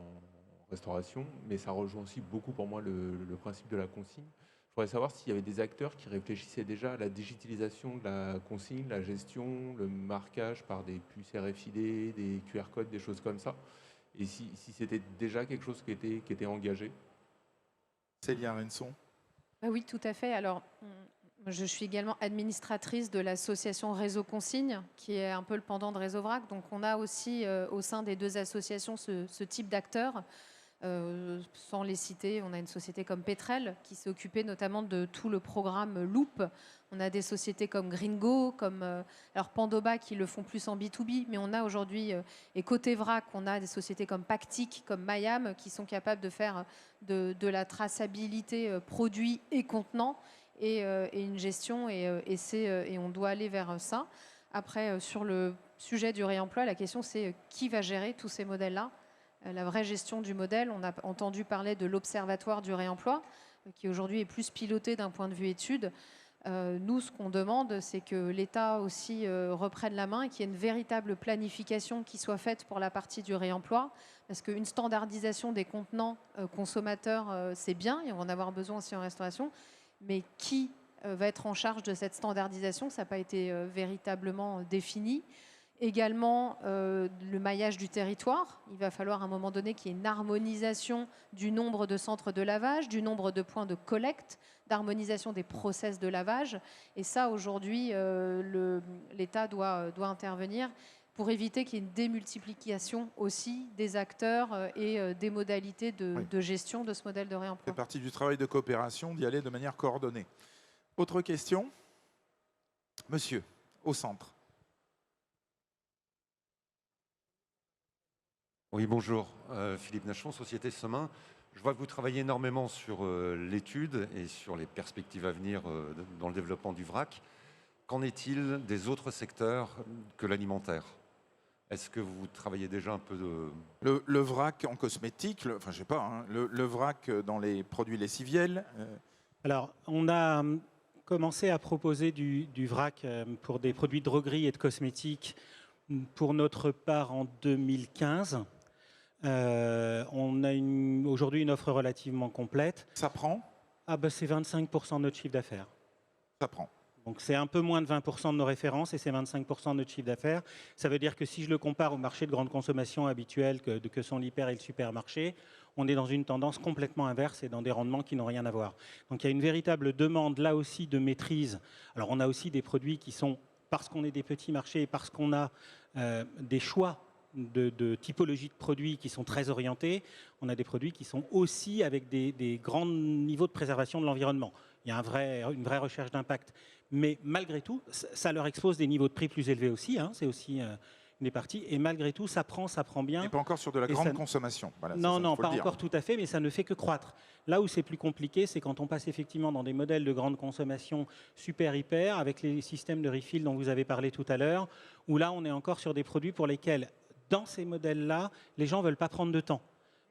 restauration, mais ça rejoint aussi beaucoup pour moi le principe de la consigne. Je voudrais savoir s'il y avait des acteurs qui réfléchissaient déjà à la digitalisation de la consigne, la gestion, le marquage par des puces RFID, des QR codes, des choses comme ça. Et si c'était déjà quelque chose qui était engagé. Célia Renson. Oui, tout à fait. Alors, je suis également administratrice de l'association Réseau Consigne, qui est un peu le pendant de Réseau Vrac. Donc, on a aussi au sein des 2 associations ce type d'acteurs. Sans les citer, on a une société comme Petrel qui s'est occupée notamment de tout le programme Loop. On a des sociétés comme Gringo, comme alors Pandoba qui le font plus en B2B, mais on a aujourd'hui, et côté vrac, on a des sociétés comme Pactic, comme Mayam, qui sont capables de faire de la traçabilité produits et contenants et une gestion, et on doit aller vers ça. Après, sur le sujet du réemploi, la question c'est qui va gérer tous ces modèles-là ? La vraie gestion du modèle, on a entendu parler de l'Observatoire du réemploi, qui aujourd'hui est plus piloté d'un point de vue étude. Nous, ce qu'on demande, c'est que l'État aussi reprenne la main et qu'il y ait une véritable planification qui soit faite pour la partie du réemploi. Parce qu'une standardisation des contenants consommateurs, c'est bien, et on va en avoir besoin aussi en restauration. Mais qui va être en charge de cette standardisation ? Ça n'a pas été véritablement défini. Également, le maillage du territoire. Il va falloir à un moment donné qu'il y ait une harmonisation du nombre de centres de lavage, du nombre de points de collecte, d'harmonisation des process de lavage. Et ça, aujourd'hui, l'État doit intervenir pour éviter qu'il y ait une démultiplication aussi des acteurs et des modalités de gestion de ce modèle de réemploi. C'est partie du travail de coopération d'y aller de manière coordonnée. Autre question ? Monsieur, au centre. Oui, bonjour. Philippe Nachon, Société Semin. Je vois que vous travaillez énormément sur l'étude et sur les perspectives à venir dans le développement du vrac. Qu'en est-il des autres secteurs que l'alimentaire ? Est-ce que vous travaillez déjà un peu de... Le vrac en cosmétique, enfin je sais pas, hein, le vrac dans les produits lessiviels Alors, on a commencé à proposer du vrac pour des produits de droguerie et de cosmétiques pour notre part en 2015. On a aujourd'hui une offre relativement complète. Ça prend ? C'est 25% de notre chiffre d'affaires. Ça prend. Donc c'est un peu moins de 20% de nos références et c'est 25% de notre chiffre d'affaires. Ça veut dire que si je le compare au marché de grande consommation habituel que sont l'hyper et le supermarché, on est dans une tendance complètement inverse et dans des rendements qui n'ont rien à voir. Donc il y a une véritable demande là aussi de maîtrise. Alors on a aussi des produits qui sont, parce qu'on est des petits marchés et parce qu'on a des choix de typologie de produits qui sont très orientés, on a des produits qui sont aussi avec des grands niveaux de préservation de l'environnement. Il y a une vraie recherche d'impact. Mais malgré tout, ça leur expose des niveaux de prix plus élevés aussi, hein, c'est aussi une des parties. Et malgré tout, ça prend bien. Et pas encore sur de la grande consommation. Voilà, non, faut pas le dire. encore tout à fait, mais ça ne fait que croître. Là où c'est plus compliqué, c'est quand on passe effectivement dans des modèles de grande consommation super hyper, avec les systèmes de refill dont vous avez parlé tout à l'heure, où là, on est encore sur des produits pour lesquels, dans ces modèles-là, les gens ne veulent pas prendre de temps.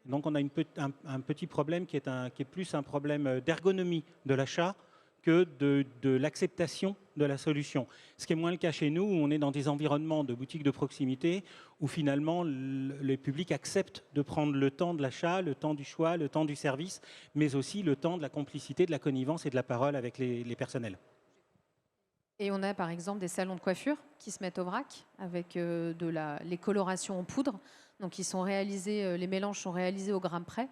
Donc on a un petit problème qui est plus un problème d'ergonomie de l'achat que de l'acceptation de la solution. Ce qui est moins le cas chez nous, où on est dans des environnements de boutiques de proximité, où finalement le public accepte de prendre le temps de l'achat, le temps du choix, le temps du service, mais aussi le temps de la complicité, de la connivence et de la parole avec les personnels. Et on a par exemple des salons de coiffure qui se mettent au vrac avec les colorations en poudre. Donc ils sont réalisés, les mélanges sont réalisés au gramme près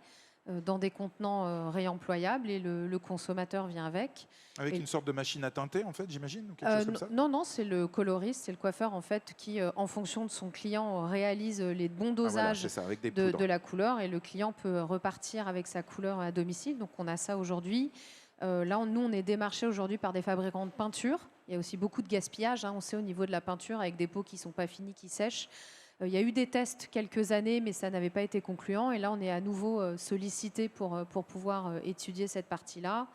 dans des contenants réemployables et le consommateur vient avec. Avec une sorte de machine à teinter, en fait, j'imagine, ou quelque chose comme ça? Non, c'est le coloriste, c'est le coiffeur en fait qui, en fonction de son client, réalise les bons dosages de la couleur et le client peut repartir avec sa couleur à domicile. Donc on a ça aujourd'hui. Là, nous, on est démarché aujourd'hui par des fabricants de peinture. Il y a aussi beaucoup de gaspillage, hein, on sait, au niveau de la peinture, avec des pots qui ne sont pas finis, qui sèchent. Il y a eu des tests quelques années, mais ça n'avait pas été concluant. Et là, on est à nouveau sollicité pour pouvoir étudier cette partie-là.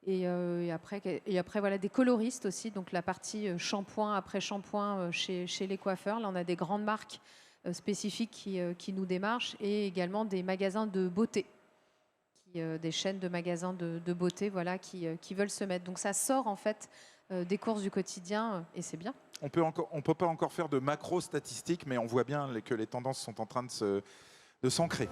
Et après, voilà, des coloristes aussi. Donc la partie shampoing après shampoing chez les coiffeurs. Là, on a des grandes marques spécifiques qui nous démarchent et également des magasins de beauté. Des chaînes de magasins de beauté, voilà, qui veulent se mettre. Donc ça sort en fait des courses du quotidien et c'est bien. On peut pas encore faire de macro statistiques, mais on voit bien que les tendances sont en train de s'ancrer.